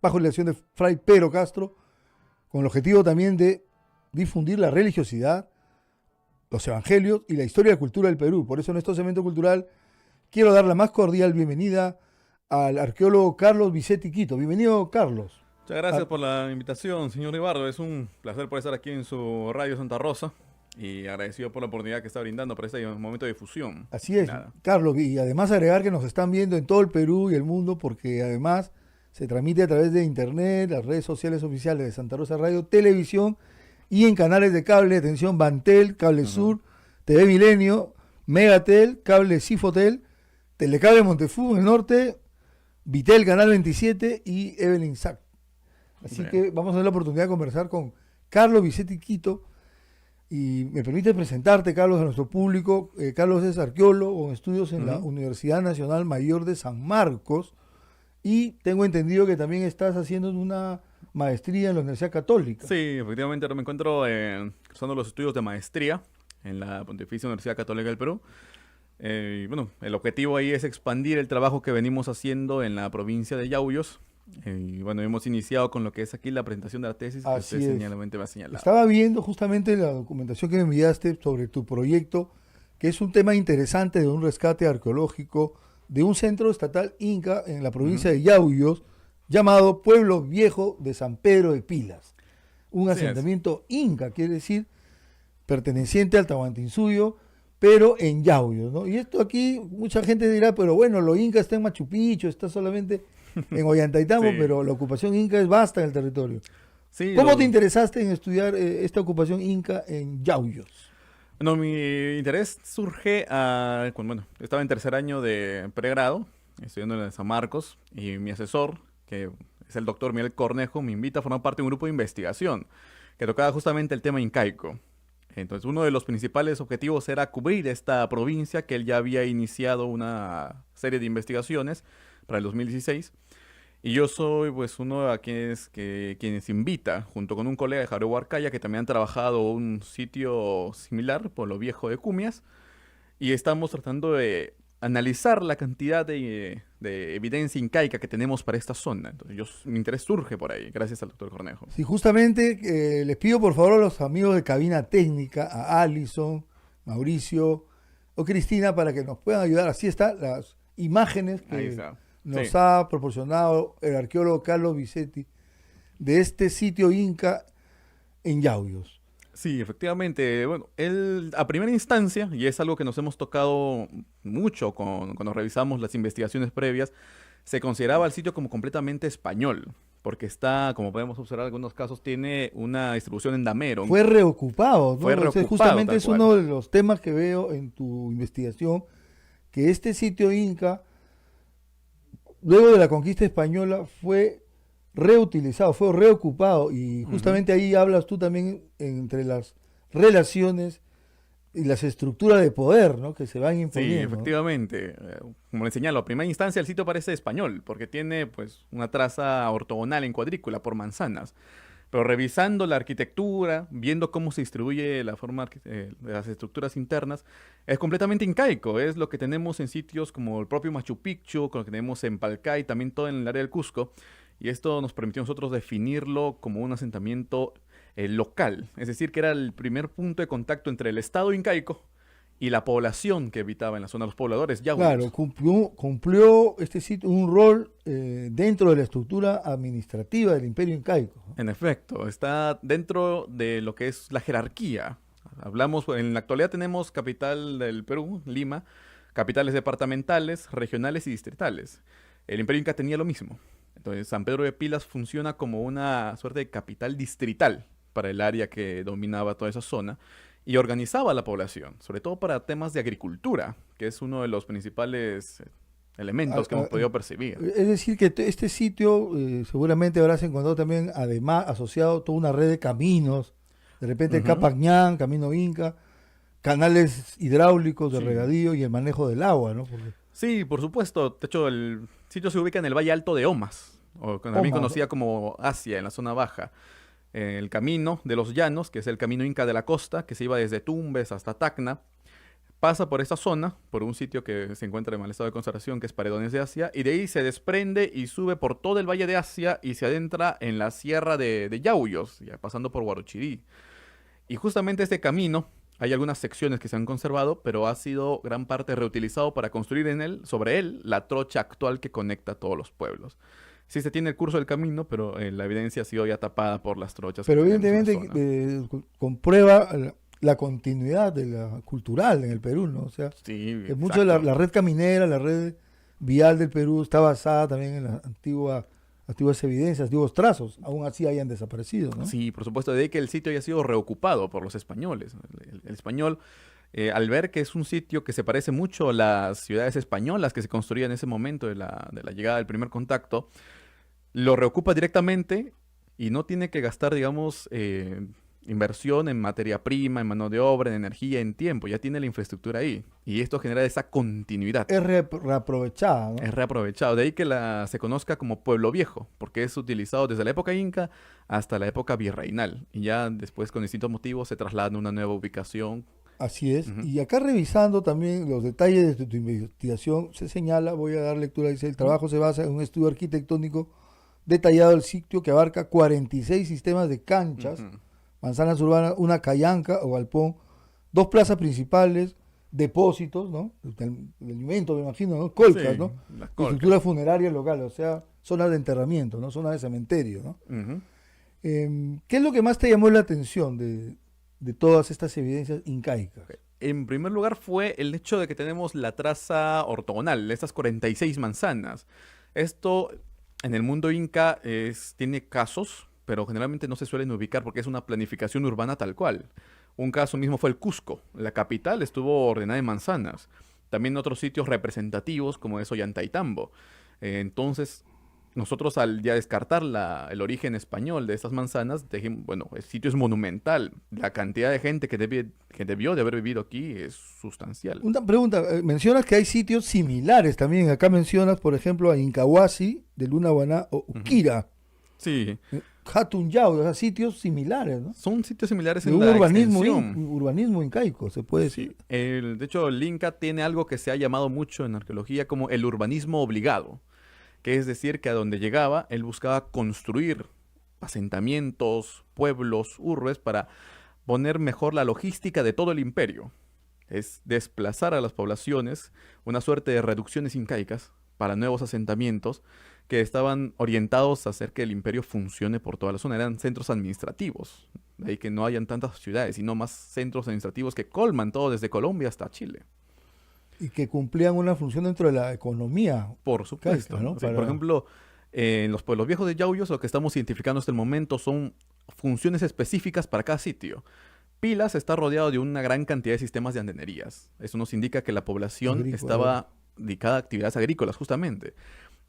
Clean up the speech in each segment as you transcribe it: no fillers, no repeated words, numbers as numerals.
bajo la dirección de Fray Pedro Castro, con el objetivo también de difundir la religiosidad, los evangelios y la historia y la cultura del Perú. Por eso en este segmento cultural quiero dar la más cordial bienvenida al arqueólogo Carlos Viceti Quito. Bienvenido, Carlos. Muchas gracias por la invitación, señor Ribardo. Es un placer por estar aquí en su radio Santa Rosa y agradecido por la oportunidad que está brindando para este momento de difusión. Así es, Nada. Carlos, y además agregar que nos están viendo en todo el Perú y el mundo, porque además se transmite a través de internet, las redes sociales oficiales de Santa Rosa Radio, televisión y en canales de cable, atención, Bantel, Cable Sur, TV Milenio, Megatel, Cable Cifotel, Telecable Montefú en el norte, Vitel Canal 27 y Evelyn Sac. Así Bien. que vamos a tener la oportunidad de conversar con Carlos Viceti Quito. Y me permite presentarte, Carlos, a nuestro público. Carlos es arqueólogo con estudios en la Universidad Nacional Mayor de San Marcos. Y tengo entendido que también estás haciendo una maestría en la Universidad Católica. Sí, efectivamente ahora me encuentro cursando los estudios de maestría en la Pontificia Universidad Católica del Perú. Y bueno, el objetivo ahí es expandir el trabajo que venimos haciendo en la provincia de Yauyos. Y bueno, hemos iniciado con lo que es aquí la presentación de la tesis que Así usted es. señalamente me ha señalado. Estaba viendo justamente la documentación que me enviaste sobre tu proyecto, que es un tema interesante de un rescate arqueológico de un centro estatal inca en la provincia de Yauyos, llamado Pueblo Viejo de San Pedro de Pilas. Un Así es. asentamiento inca, quiere decir, perteneciente al Tahuantinsuyo, pero en Yauyos, ¿no? Y esto aquí, mucha gente dirá, pero bueno, lo inca está en Machu Picchu, está solamente en Ollantaytambo, Sí. pero la ocupación inca es vasta en el territorio. Sí, ¿Cómo te interesaste en estudiar esta ocupación inca en Yauyos? No, mi interés surge cuando, bueno, estaba en tercer año de pregrado, estudiando en San Marcos, y mi asesor, que es el doctor Miguel Cornejo, me invita a formar parte de un grupo de investigación que tocaba justamente el tema incaico. Entonces, uno de los principales objetivos era cubrir esta provincia, que él ya había iniciado una serie de investigaciones para el 2016. Y yo soy pues uno de quienes invita, junto con un colega de Jareo Huarcaya, que también han trabajado un sitio similar, por lo viejo de Cumias, y estamos tratando de analizar la cantidad de evidencia incaica que tenemos para esta zona. Entonces, mi interés surge por ahí, gracias al doctor Cornejo. Sí, justamente les pido por favor a los amigos de Cabina Técnica, a Alison, Mauricio o Cristina, para que nos puedan ayudar. Así están las imágenes Ahí que está. nos Sí. ha proporcionado el arqueólogo Carlos Viceti de este sitio inca en Yauyos. Sí, efectivamente. Bueno, él a primera instancia, y es algo que nos hemos tocado mucho cuando revisamos las investigaciones previas, se consideraba el sitio como completamente español, porque está, como podemos observar en algunos casos, tiene una distribución en damero. Fue reocupado, ¿no? Fue Entonces, reocupado, justamente tal es cual. uno de los temas que veo en tu investigación, que este sitio inca, luego de la conquista española, fue reutilizado, fue reocupado, y justamente ahí hablas tú también entre las relaciones y las estructuras de poder, ¿no?, que se van Sí, imponiendo, ¿no? efectivamente. Como le señalo, a primera instancia el sitio parece español, porque tiene pues una traza ortogonal en cuadrícula por manzanas. Pero revisando la arquitectura, viendo cómo se distribuye la forma de las estructuras internas, es completamente incaico. Es lo que tenemos en sitios como el propio Machu Picchu, con lo que tenemos en Palcay, también todo en el área del Cusco. Y esto nos permitió a nosotros definirlo como un asentamiento local. Es decir, que era el primer punto de contacto entre el estado incaico y la población que habitaba en la zona, los pobladores yauyos. Claro, cumplió este sitio un rol dentro de la estructura administrativa del Imperio Incaico, ¿no? En efecto, está dentro de lo que es la jerarquía. Hablamos, en la actualidad tenemos capital del Perú, Lima, capitales departamentales, regionales y distritales. El Imperio Inca tenía lo mismo. Entonces, San Pedro de Pilas funciona como una suerte de capital distrital para el área que dominaba toda esa zona y organizaba a la población, sobre todo para temas de agricultura, que es uno de los principales elementos que hemos podido percibir. Es decir, que este sitio seguramente habrás encontrado también, además, asociado toda una red de caminos, de repente el Capañán, Camino Inca, canales hidráulicos de Sí. regadío y el manejo del agua, ¿no? Porque Sí, por supuesto. De hecho, el sitio se ubica en el Valle Alto de Omas, o también Omas, ¿no? conocida como Asia, en la zona baja. El camino de los llanos, que es el camino inca de la costa, que se iba desde Tumbes hasta Tacna, pasa por esta zona, por un sitio que se encuentra en mal estado de conservación, que es Paredones de Asia, y de ahí se desprende y sube por todo el Valle de Asia y se adentra en la sierra de Yauyos, ya pasando por Huarochirí. Y justamente este camino, hay algunas secciones que se han conservado, pero ha sido gran parte reutilizado para construir en él, sobre él, la trocha actual que conecta a todos los pueblos. Sí se tiene el curso del camino, pero la evidencia ha sido ya tapada por las trochas que Pero tenemos en la evidentemente zona. comprueba la continuidad de la cultural en el Perú, ¿no? O sea, Sí, que mucho de la exacto. red caminera, la red vial del Perú está basada también en las antiguas evidencias, antiguos trazos, aún así hayan desaparecido, ¿no? Sí, por supuesto, de ahí que el sitio haya sido reocupado por los españoles. El español, al ver que es un sitio que se parece mucho a las ciudades españolas que se construían en ese momento de la llegada del primer contacto, lo reocupa directamente y no tiene que gastar, digamos, inversión en materia prima, en mano de obra, en energía, en tiempo. Ya tiene la infraestructura ahí. Y esto genera esa continuidad. Es reaprovechada, ¿no? Es reaprovechado. De ahí que se conozca como Pueblo Viejo, porque es utilizado desde la época inca hasta la época virreinal. Y ya después, con distintos motivos, se traslada a una nueva ubicación. Así es. Ujú, Y acá revisando también los detalles de tu investigación, se señala, voy a dar lectura, dice, el ujú, trabajo se basa en un estudio arquitectónico detallado del sitio que abarca 46 sistemas de canchas, ujú. manzanas urbanas, una callanca o galpón, dos plazas principales, depósitos, ¿no? De alimentos, me imagino, ¿no? Colcas, Sí, ¿no? las Y colcas. estructuras funerarias locales, o sea, zonas de enterramiento, ¿no? Zonas de cementerio, ¿no? Ujú. ¿Qué es lo que más te llamó la atención de todas estas evidencias incaicas? En primer lugar fue el hecho de que tenemos la traza ortogonal, estas 46 manzanas. Esto en el mundo inca tiene casos, pero generalmente no se suelen ubicar porque es una planificación urbana tal cual. Un caso mismo fue el Cusco. La capital estuvo ordenada en manzanas. También otros sitios representativos como es Ollantaytambo. Entonces, nosotros al ya descartar el origen español de estas manzanas, dijimos, bueno, el sitio es monumental. La cantidad de gente que debió de haber vivido aquí es sustancial. Una pregunta, mencionas que hay sitios similares también. Acá mencionas, por ejemplo, a Incahuasi, de Lunahuaná, o Ujú. Uquira, Sí, Hatun Yau, o sea, sitios similares, ¿no? son sitios similares De en un la extensión. urbanismo incaico, se puede Sí, decir. de hecho, el Inca tiene algo que se ha llamado mucho en arqueología como el urbanismo obligado, que es decir, que a donde llegaba, él buscaba construir asentamientos, pueblos, urbes, para poner mejor la logística de todo el imperio. Es desplazar a las poblaciones, una suerte de reducciones incaicas para nuevos asentamientos que estaban orientados a hacer que el imperio funcione por toda la zona. Eran centros administrativos, de ahí que no hayan tantas ciudades, sino más centros administrativos que colman todo desde Colombia hasta Chile. Y que cumplían una función dentro de la economía Por caica, supuesto. ¿no? Sí, por Para, ejemplo, en los pueblos viejos de Yauyos lo que estamos identificando hasta el momento son funciones específicas para cada sitio. Pilas está rodeado de una gran cantidad de sistemas de andenerías. Eso nos indica que la población agrícola. estaba dedicada a actividades agrícolas, justamente.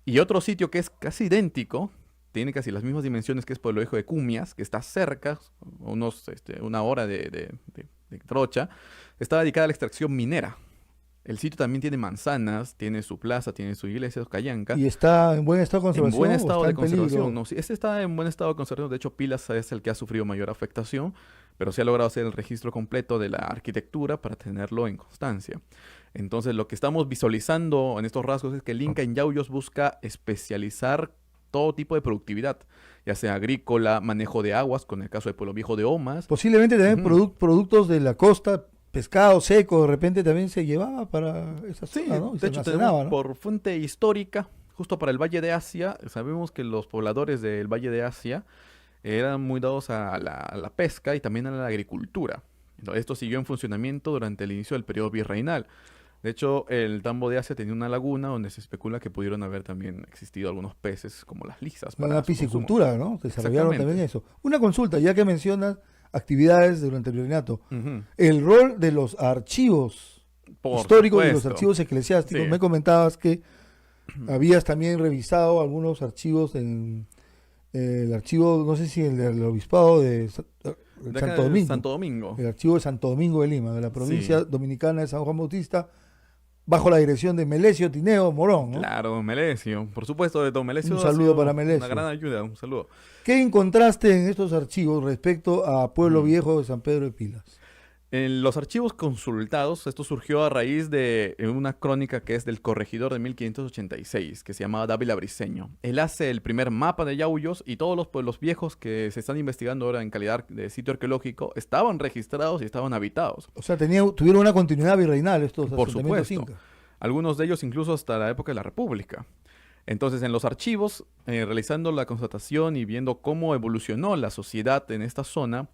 Y otro sitio que es casi idéntico, tiene casi las mismas dimensiones que es Pueblo Viejo de Cumias, que está cerca, una hora de trocha, está dedicada a la extracción minera. El sitio también tiene manzanas, tiene su plaza, tiene su iglesia, su callanca. ¿Y está en buen estado de En conservación buen o estado está de en conservación, peligro? no, sí, este está en buen estado de conservación. De hecho, Pilas es el que ha sufrido mayor afectación, pero se ha logrado hacer el registro completo de la arquitectura para tenerlo en constancia. Entonces, lo que estamos visualizando en estos rasgos es que el Inca en Yauyos busca especializar todo tipo de productividad, ya sea agrícola, manejo de aguas, con el caso de Pueblo Viejo de Omas. Posiblemente también Ujú. productos de la costa, pescado seco, de repente también se llevaba para esa Sí, zona, ¿no? Y de se hecho tenemos almacenaba, ¿no? por fuente histórica, justo para el Valle de Asia, sabemos que los pobladores del Valle de Asia eran muy dados a la pesca y también a la agricultura. Entonces, esto siguió en funcionamiento durante el inicio del periodo virreinal. De hecho, el Tambo de Asia tenía una laguna donde se especula que pudieron haber también existido algunos peces como las lisas La para su consumo. piscicultura, ¿no? Desarrollaron también Exactamente. eso. Una consulta, ya que mencionas actividades durante el virreinato. Ujú. El rol de los archivos Por históricos y los supuesto. archivos eclesiásticos. Sí. Me comentabas que habías también revisado algunos archivos en el archivo, no sé si el del obispado de De acá Santo de Domingo, Santo Domingo. el archivo de Santo Domingo de Lima, de la provincia Sí. dominicana de San Juan Bautista, bajo la dirección de Melesio Tineo Morón, ¿no? Claro, don Melesio. Por supuesto, don Melesio Un ha saludo sido para una Melesio. gran ayuda. Un saludo. ¿Qué encontraste en estos archivos respecto a Pueblo Mm. Viejo de San Pedro de Pilas? En los archivos consultados, esto surgió a raíz de una crónica que es del corregidor de 1586, que se llamaba Dávila Briceño. Él hace el primer mapa de Yauyos y todos los pueblos viejos que se están investigando ahora en calidad de sitio arqueológico estaban registrados y estaban habitados. O sea, tuvieron una continuidad virreinal estos Por asentamientos supuesto. incas. Algunos de ellos incluso hasta la época de la República. Entonces, en los archivos, realizando la constatación y viendo cómo evolucionó la sociedad en esta zona,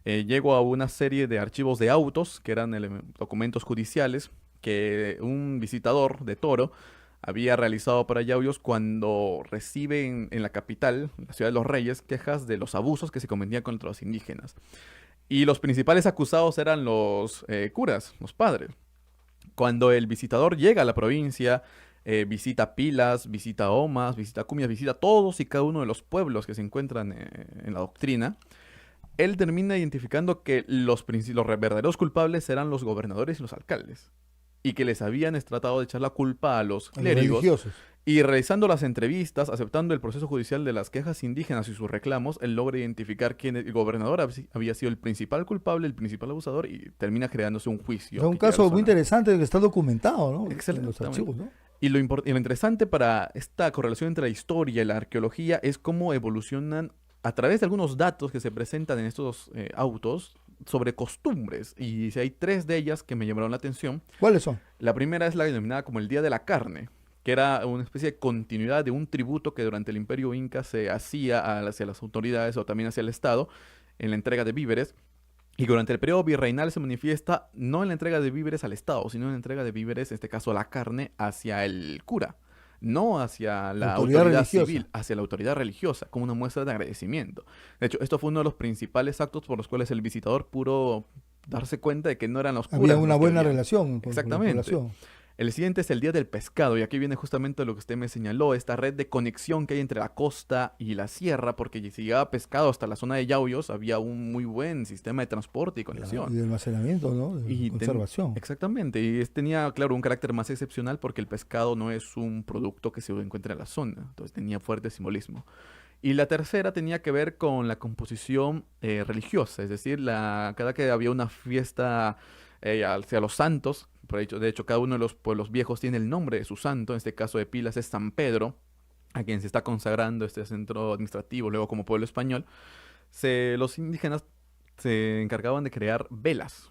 llego a una serie de archivos de autos, que eran documentos judiciales, que un visitador de Toro había realizado para Yauyos cuando recibe en la capital, en la ciudad de los Reyes, quejas de los abusos que se cometían contra los indígenas. Y los principales acusados eran los curas, los padres. Cuando el visitador llega a la provincia, visita Pilas, visita Omas, visita Cumias, visita todos y cada uno de los pueblos que se encuentran en la doctrina, él termina identificando que los verdaderos culpables eran los gobernadores y los alcaldes, y que les habían tratado de echar la culpa a los A los clérigos, religiosos. y realizando las entrevistas, aceptando el proceso judicial de las quejas indígenas y sus reclamos, él logra identificar quién el gobernador había sido el principal culpable, el principal abusador, y termina creándose un juicio. Es un que queda caso muy razonable. interesante que está documentado, ¿no? En los Excelente. archivos, ¿no? Y lo interesante para esta correlación entre la historia y la arqueología es cómo evolucionan a través de algunos datos que se presentan en estos autos sobre costumbres. Y si hay 3 de ellas que me llamaron la atención. ¿Cuáles son? La primera es la denominada como el Día de la Carne, que era una especie de continuidad de un tributo que durante el Imperio Inca se hacía hacia las autoridades o también hacia el Estado en la entrega de víveres. Y durante el periodo virreinal se manifiesta no en la entrega de víveres al Estado, sino en la entrega de víveres, en este caso la carne, hacia el cura, no hacia la Autoridad autoridad religiosa. civil, hacia la autoridad religiosa, como una muestra de agradecimiento. De hecho, esto fue uno de los principales actos por los cuales el visitador pudo darse cuenta de que no eran los curas Había los una que buena habían. relación con la Exactamente. población. El siguiente es el Día del Pescado, y aquí viene justamente lo que usted me señaló, esta red de conexión que hay entre la costa y la sierra, porque si llegaba pescado hasta la zona de Yauyos, había un muy buen sistema de transporte y conexión. Y de almacenamiento, ¿no? De Y conservación. exactamente, y tenía, claro, un carácter más excepcional porque el pescado no es un producto que se encuentra en la zona, entonces tenía fuerte simbolismo. Y la tercera tenía que ver con la composición religiosa, es decir, cada que había una fiesta hacia los santos, de hecho cada uno de los pueblos viejos tiene el nombre de su santo, en este caso de Pilas es San Pedro, a quien se está consagrando este centro administrativo, luego como pueblo español, los indígenas se encargaban de crear velas.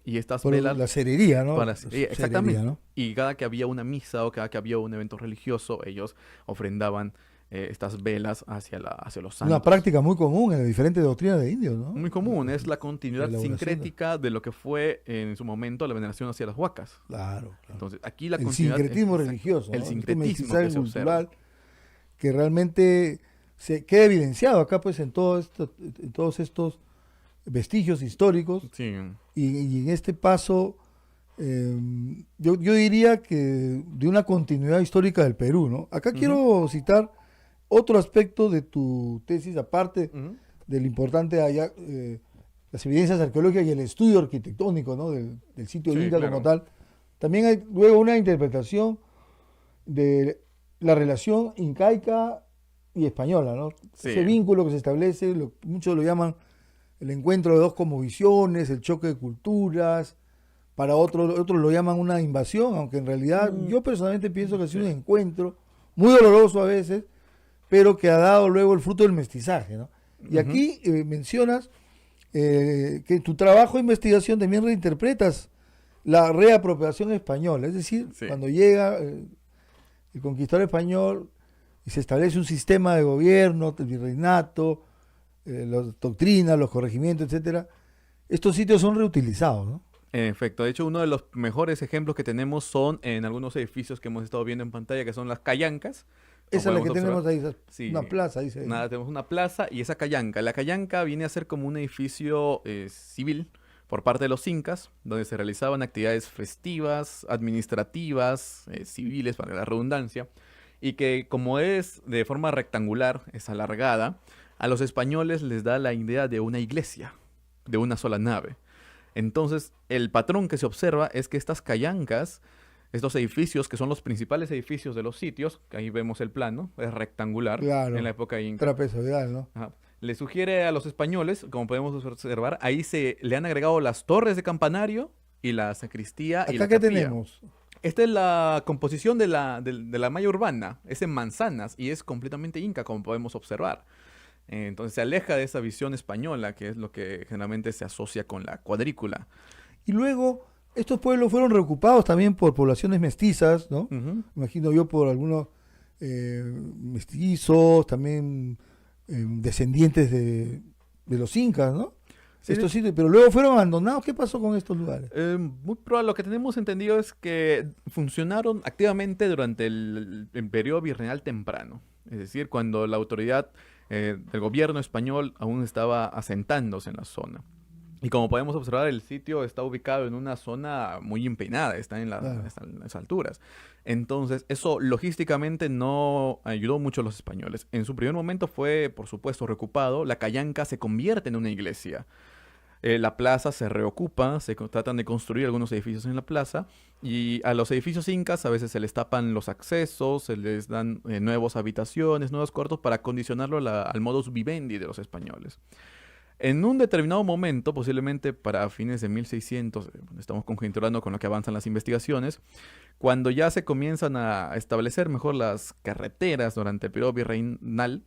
Y estas Por velas la cerería, ¿no? para... La exactamente. cerería, ¿no? Y cada que había una misa o cada que había un evento religioso, ellos ofrendaban estas velas hacia los santos. Una práctica muy común en las diferentes doctrinas de indios, ¿no? Muy común, es la continuidad La elaboración sincrética de lo que fue en su momento la veneración hacia las huacas. Claro, claro. Entonces, aquí la El continuidad... sincretismo exacto, religioso, el ¿no? Este sincretismo mestizaje que se observa. cultural que realmente se queda evidenciado acá, pues, en todos estos vestigios históricos. Sí, Y en este paso, yo diría que de una continuidad histórica del Perú, ¿no? Acá quiero citar otro aspecto de tu tesis, aparte del importante allá, las evidencias arqueológicas y el estudio arquitectónico, ¿no? del sitio Sí, Inca claro. como tal. También hay luego una interpretación de la relación incaica y española, ¿no? Sí. Ese vínculo que se establece, muchos lo llaman el encuentro de dos cosmovisiones, el choque de culturas. Para otros lo llaman una invasión, aunque en realidad yo personalmente pienso que ha sido un encuentro muy doloroso a veces, pero que ha dado luego el fruto del mestizaje, ¿no? Y aquí mencionas que en tu trabajo de investigación también reinterpretas la reapropiación española, es decir, Sí. cuando llega el conquistador español y se establece un sistema de gobierno, el virreinato, las doctrinas, los corregimientos, etcétera, estos sitios son reutilizados, ¿no? En efecto, de hecho uno de los mejores ejemplos que tenemos son en algunos edificios que hemos estado viendo en pantalla, que son las callancas. Esa es la que podemos tenemos observar. ahí, Sí. una plaza, dice. Nada, tenemos una plaza y esa callanca. La callanca viene a ser como un edificio civil por parte de los incas, donde se realizaban actividades festivas, administrativas, civiles, para la redundancia, y que como es de forma rectangular, es alargada, a los españoles les da la idea de una iglesia, de una sola nave. Entonces, el patrón que se observa es que estas callancas, estos edificios, que son los principales edificios de los sitios, que ahí vemos el plano, es rectangular, Claro. en la época inca. Trapezoidal, ¿no? Ajá. le sugiere a los españoles, como podemos observar, ahí se le han agregado las torres de campanario y la sacristía y ¿Acá la qué capilla. tenemos? Esta es la composición de la malla urbana, es en manzanas y es completamente inca, como podemos observar. Entonces se aleja de esa visión española, que es lo que generalmente se asocia con la cuadrícula. Y luego, estos pueblos fueron reocupados también por poblaciones mestizas, ¿no? Ujú. Imagino yo por algunos mestizos, también descendientes de los incas, ¿no? Sí, Estos sitios, pero luego fueron abandonados. ¿Qué pasó con estos lugares? muy probable, lo que tenemos entendido es que funcionaron activamente durante el periodo virreinal temprano. Es decir, cuando la autoridad del gobierno español aún estaba asentándose en la zona. Y como podemos observar, el sitio está ubicado en una zona muy empinada, Claro. está en las alturas. Entonces, eso logísticamente no ayudó mucho a los españoles. En su primer momento fue, por supuesto, reocupado. La Callanca se convierte en una iglesia. La plaza se reocupa, tratan de construir algunos edificios en la plaza y a los edificios incas a veces se les tapan los accesos, se les dan nuevas habitaciones, nuevos cuartos para condicionarlo al modus vivendi de los españoles. En un determinado momento, posiblemente para fines de 1600, estamos conjeturando con lo que avanzan las investigaciones, cuando ya se comienzan a establecer mejor las carreteras durante el periodo virreinal,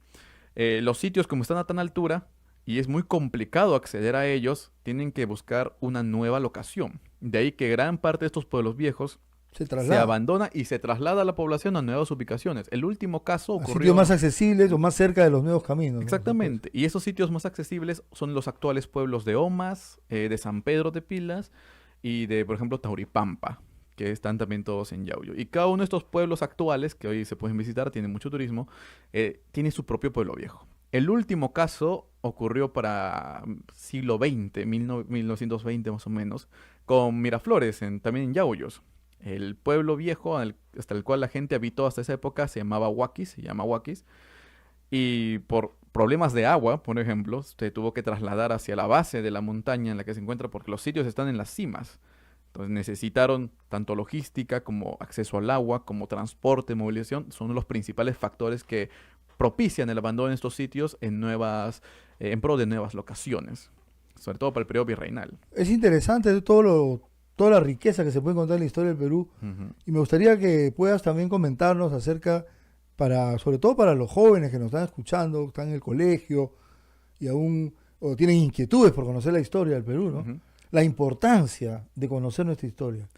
los sitios como están a tan altura y es muy complicado acceder a ellos, tienen que buscar una nueva locación. De ahí que gran parte de estos pueblos viejos Se se traslada abandona y se traslada la población a nuevas ubicaciones. El último caso a sitios ocurrió... más accesibles o más cerca de los nuevos caminos, ¿no? Por supuesto. Exactamente. Y esos sitios más accesibles son los actuales pueblos de Omas, de San Pedro de Pilas y de, por ejemplo, Tauripampa, que están también todos en Yauyos. Y cada uno de estos pueblos actuales, que hoy se pueden visitar, tienen mucho turismo, tiene su propio pueblo viejo. El último caso ocurrió para siglo XX, 1920 más o menos, con Miraflores, también en Yauyos. El pueblo viejo hasta el cual la gente habitó hasta esa época se llamaba Huaquis, se llama Huaquis. Y por problemas de agua, por ejemplo, se tuvo que trasladar hacia la base de la montaña en la que se encuentra porque los sitios están en las cimas. Entonces necesitaron tanto logística como acceso al agua, como transporte, movilización. Son los principales factores que propician el abandono de estos sitios en pro de nuevas locaciones. Sobre todo para el periodo virreinal. Es interesante toda la riqueza que se puede encontrar en la historia del Perú. Ujú. Y me gustaría que puedas también comentarnos acerca, sobre todo para los jóvenes que nos están escuchando, están en el colegio y aún o tienen inquietudes por conocer la historia del Perú, ¿no? Ujú. La importancia de conocer nuestra historia.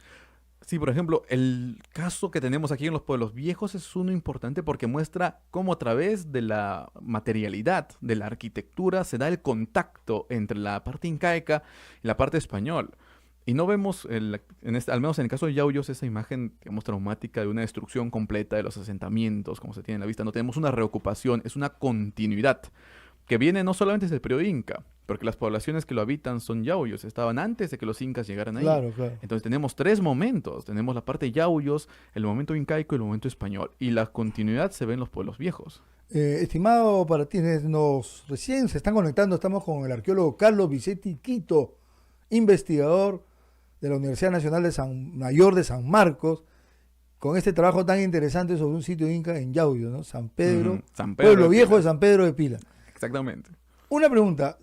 Sí, por ejemplo, el caso que tenemos aquí en los pueblos viejos es uno importante porque muestra cómo a través de la materialidad, de la arquitectura, se da el contacto entre la parte incaica y la parte española. Y no vemos, al menos en el caso de Yauyos, esa imagen, digamos, traumática de una destrucción completa de los asentamientos, como se tiene en la vista. No tenemos una reocupación, es una continuidad que viene no solamente desde el periodo inca, porque las poblaciones que lo habitan son yauyos, estaban antes de que los incas llegaran ahí. Claro, claro. Entonces tenemos tres momentos, tenemos la parte yauyos, el momento incaico y el momento español, y la continuidad se ve en los pueblos viejos. Estimado, para quienes recién se están conectando, estamos con el arqueólogo Carlos Vicente Quito, investigador de la Universidad Nacional de San Mayor de San Marcos, con este trabajo tan interesante sobre un sitio inca en Yauyos, ¿no? San Pedro, San Pedro pueblo de viejo de Pilas. San Pedro de Pila. Exactamente. Una pregunta,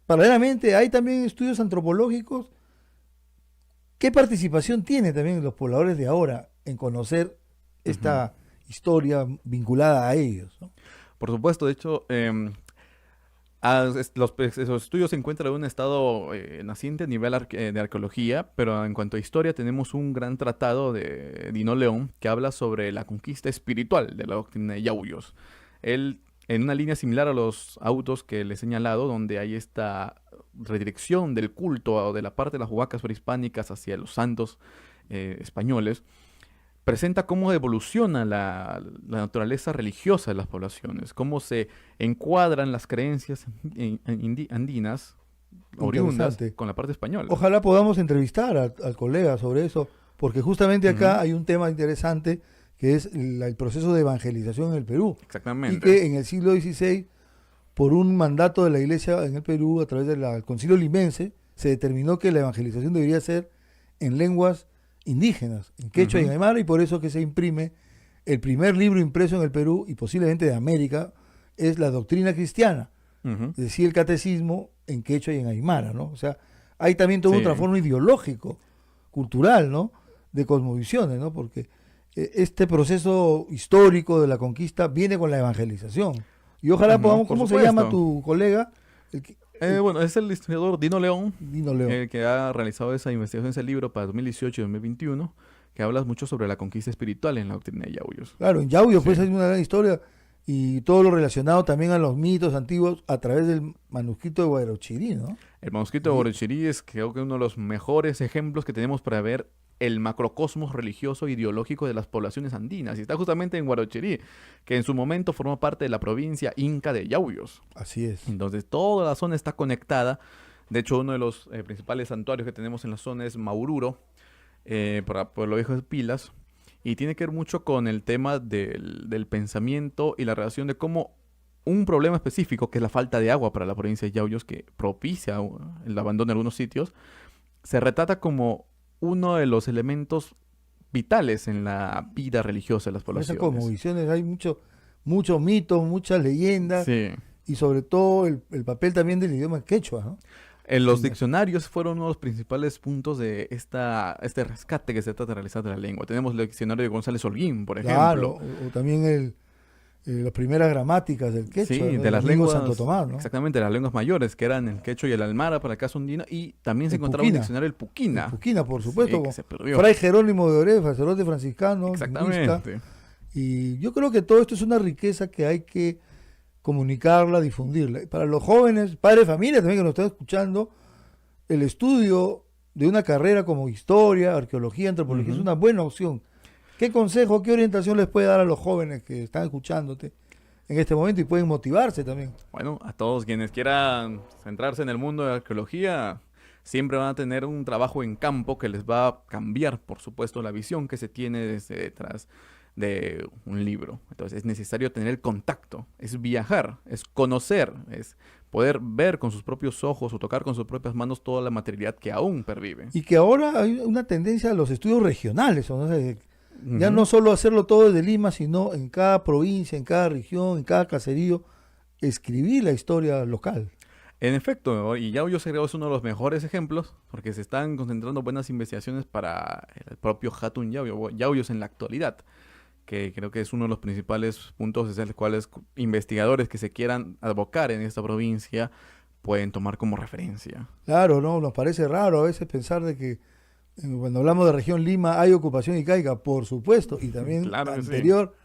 paralelamente, ¿hay también estudios antropológicos? ¿Qué participación tienen también los pobladores de ahora en conocer esta historia vinculada a ellos, ¿no? Por supuesto, de hecho, esos estudios se encuentran en un estado naciente a nivel de arqueología, pero en cuanto a historia tenemos un gran tratado de Dino León que habla sobre la conquista espiritual de la doctrina de Yauyos. Él, en una línea similar a los autos que le he señalado, donde hay esta redirección del culto o de la parte de las huacas prehispánicas hacia los santos españoles, presenta cómo evoluciona la naturaleza religiosa de las poblaciones, cómo se encuadran las creencias andinas, oriundas, Interesante. con la parte española. Ojalá podamos entrevistar al colega sobre eso, porque justamente acá Ujú. hay un tema interesante que es el proceso de evangelización en el Perú. Y Exactamente. que en el siglo XVI, por un mandato de la Iglesia en el Perú, a través del Concilio Limense, se determinó que la evangelización debería ser en lenguas indígenas, en quechua y en Ujú. aymara, y por eso que se imprime el primer libro impreso en el Perú y posiblemente de América, es la doctrina cristiana, Ujú. decía el catecismo en quechua y en aymara, ¿no? O sea, hay también todo un Sí. trasfondo ideológico, cultural, ¿no? De cosmovisiones, ¿no? Porque este proceso histórico de la conquista viene con la evangelización. Y ojalá Ujú, podamos, por ¿cómo se llama supuesto. tu colega? El Bueno, es el historiador Dino León, Dino León. el que ha realizado esa investigación, ese libro para 2018 y 2021, que habla mucho sobre la conquista espiritual en la doctrina de Yauyos. Claro, en Yauyos Sí. pues hay una gran historia y todo lo relacionado también a los mitos antiguos a través del manuscrito de Guarochirí, ¿no? El manuscrito de Y- Borochirí es creo que uno de los mejores ejemplos que tenemos para ver el macrocosmos religioso e ideológico de las poblaciones andinas. Y está justamente en Guarochirí, que en su momento formó parte de la provincia inca de Yauyos. Así es. Entonces toda la zona está conectada. De hecho, uno de los principales santuarios que tenemos en la zona es Maururo, para Pueblo Viejo de Pilas. Y tiene que ver mucho con el tema del pensamiento y la relación de cómo un problema específico, que es la falta de agua para la provincia de Yauyos, que propicia el abandono de algunos sitios, se retrata como uno de los elementos vitales en la vida religiosa de las En esas poblaciones. cosmovisiones hay mucho mito, muchas leyendas Sí. y sobre todo el papel también del idioma quechua, ¿no? En los En- diccionarios fueron uno de los principales puntos de este rescate que se trata de realizar de la lengua. Tenemos el diccionario de González Holguín, por Claro, ejemplo. o también las primeras gramáticas del quechua, Sí, ¿no? de El las amigo lenguas, Santo Tomás, ¿no? exactamente, las lenguas mayores, que eran el quechua y el almara para el caso andino, y también se El encontraba un puquina. diccionario del El puquina. Puquina, por Sí, supuesto, que con se perdió. Fray Jerónimo de Oreja, sacerdote franciscano, lingüista. Exactamente. Y yo creo que todo esto es una riqueza que hay que comunicarla, difundirla. Y para los jóvenes, padres de familia también que nos están escuchando, el estudio de una carrera como historia, arqueología, antropología es Ujú. una buena opción. ¿Qué consejo, qué orientación les puede dar a los jóvenes que están escuchándote en este momento y pueden motivarse también? Bueno, a todos quienes quieran centrarse en el mundo de la arqueología, siempre van a tener un trabajo en campo que les va a cambiar, por supuesto, la visión que se tiene desde detrás de un libro. Entonces es necesario tener el contacto, es viajar, es conocer, es poder ver con sus propios ojos o tocar con sus propias manos toda la materialidad que aún pervive. Y que ahora hay una tendencia a los estudios regionales, ¿no? O sea, ya Ujú. no solo hacerlo todo desde Lima, sino en cada provincia, en cada región, en cada caserío, escribir la historia local. En efecto, y Yauyos creo es uno de los mejores ejemplos, porque se están concentrando buenas investigaciones para el propio Hatun Yauyos en la actualidad, que creo que es uno de los principales puntos desde los cuales investigadores que se quieran abocar en esta provincia pueden tomar como referencia. Claro, ¿no? Nos parece raro a veces pensar de que cuando hablamos de región Lima hay ocupación incaica, por supuesto, y también Claro que sí. anterior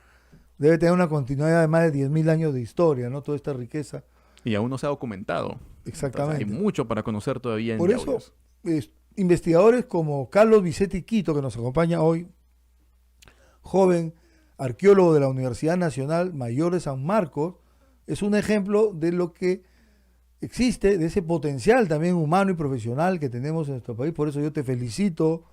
debe tener una continuidad de más de 10.000 años de historia, ¿no? Toda esta riqueza. Y aún no se ha documentado. Entonces, hay Exactamente. mucho para conocer todavía en Por eso, Yauyos. investigadores como Carlos Vicente Quito, que nos acompaña hoy, joven arqueólogo de la Universidad Nacional Mayor de San Marcos, es un ejemplo de lo que existe, de ese potencial también humano y profesional que tenemos en nuestro país. Por eso yo te felicito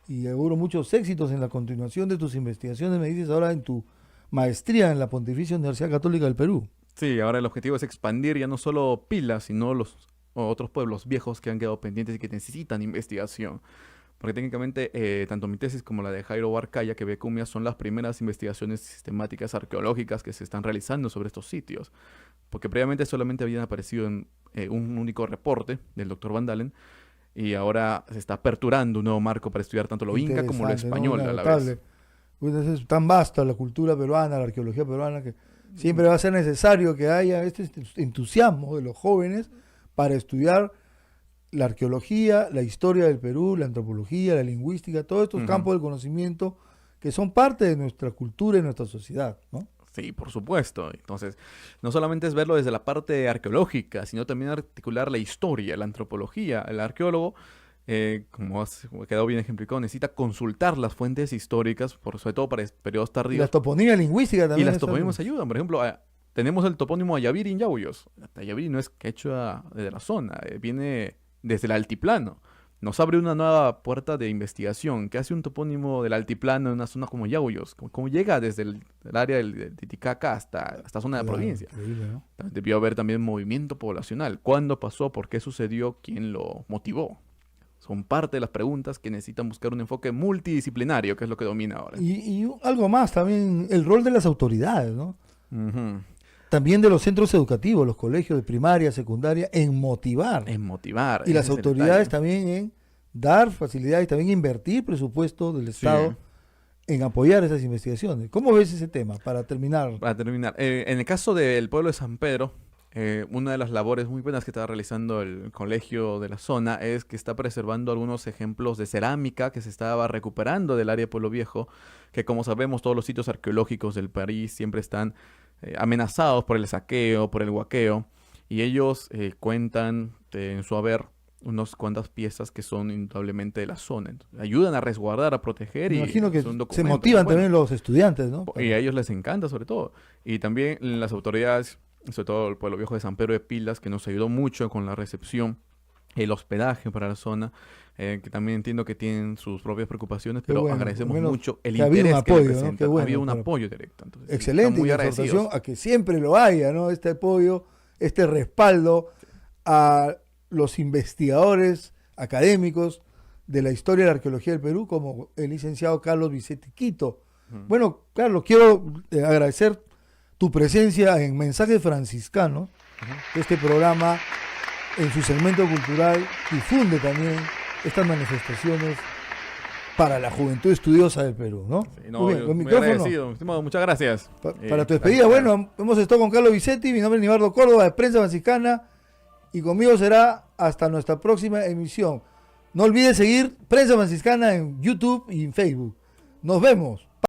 y auguro muchos éxitos en la continuación de tus investigaciones, me dices ahora en tu maestría en la Pontificia Universidad Católica del Perú. Sí, ahora el objetivo es expandir ya no solo Pilas, sino los otros pueblos viejos que han quedado pendientes y que necesitan investigación. Porque técnicamente tanto mi tesis como la de Jairo Barcaya, que ve Cumia, son las primeras investigaciones sistemáticas arqueológicas que se están realizando sobre estos sitios. Porque previamente solamente habían aparecido en un único reporte del doctor Van Dalen, y ahora se está aperturando un nuevo marco para estudiar tanto lo inca como lo Interesante, ¿no? español a la Notable. vez. Pues es tan vasta la cultura peruana, la arqueología peruana, que siempre va a ser necesario que haya este entusiasmo de los jóvenes para estudiar la arqueología, la historia del Perú, la antropología, la lingüística, todos estos Ujú. campos del conocimiento que son parte de nuestra cultura y nuestra sociedad, ¿no? Sí, por supuesto. Entonces, no solamente es verlo desde la parte arqueológica, sino también articular la historia, la antropología. El arqueólogo, como ha quedado bien ejemplificado, necesita consultar las fuentes históricas, sobre todo para periodos Y la tardíos. toponimia lingüística Y también. las es algo- toponímicas ayudan. Por ejemplo, tenemos el topónimo Ayaviri en Yauyos. Ayaviri no es quechua de la zona, viene desde el altiplano. Nos abre una nueva puerta de investigación. ¿Qué hace un topónimo del altiplano en una zona como Yauyos? ¿Cómo llega desde el área del Titicaca hasta esta zona de la Claro, provincia? increíble, ¿no? Debió haber también movimiento poblacional. ¿Cuándo pasó? ¿Por qué sucedió? ¿Quién lo motivó? Son parte de las preguntas que necesitan buscar un enfoque multidisciplinario, que es lo que domina ahora. Y algo más también, el rol de las autoridades, ¿no? Ujú. también de los centros educativos, los colegios de primaria, secundaria, en motivar. En motivar. Y ese las es el autoridades detalle. también en dar facilidades, también invertir presupuesto del Sí. Estado en apoyar esas investigaciones. ¿Cómo ves ese tema? Para terminar. Para terminar, en el caso del pueblo de San Pedro, una de las labores muy buenas que está realizando el colegio de la zona es que está preservando algunos ejemplos de cerámica que se estaba recuperando del área de Pueblo Viejo, que como sabemos todos los sitios arqueológicos del país siempre están amenazados por el saqueo, por el huaqueo, y ellos cuentan en su haber unas cuantas piezas que son indudablemente de la zona. Entonces, ayudan a resguardar, a proteger Me y imagino que son se documentos motivan muy buenos. también los estudiantes, ¿no? Y a ellos les encanta sobre todo. Y también las autoridades, sobre todo el pueblo viejo de San Pedro de Pilas, que nos ayudó mucho con la recepción, el hospedaje para la zona, que también entiendo que tienen sus propias preocupaciones, Qué pero bueno, agradecemos por lo menos mucho el que ha habido un interés que apoyo, le ¿no? presentan. Qué bueno, ha habido un claro. apoyo directo. Entonces, sí, Excelente, están muy y en agradecidos. exhortación a que siempre lo haya, ¿no? Este apoyo, este respaldo a los investigadores académicos de la historia de la arqueología del Perú, como el licenciado Carlos Vicente Quito. Ujú. Bueno, Carlos, quiero agradecer tu presencia en Mensajes Franciscanos. Este programa, en su segmento cultural, difunde también estas manifestaciones para la juventud estudiosa del Perú, ¿no? Sí, no, Muy bien, yo con muy micrófono. agradecido. Estimado, muchas gracias. Para tu despedida, gracias. bueno, hemos estado con Carlos Vicente, mi nombre es Nibardo Córdoba, de Prensa Franciscana, y conmigo será hasta nuestra próxima emisión. No olvides seguir Prensa Franciscana en YouTube y en Facebook. Nos vemos.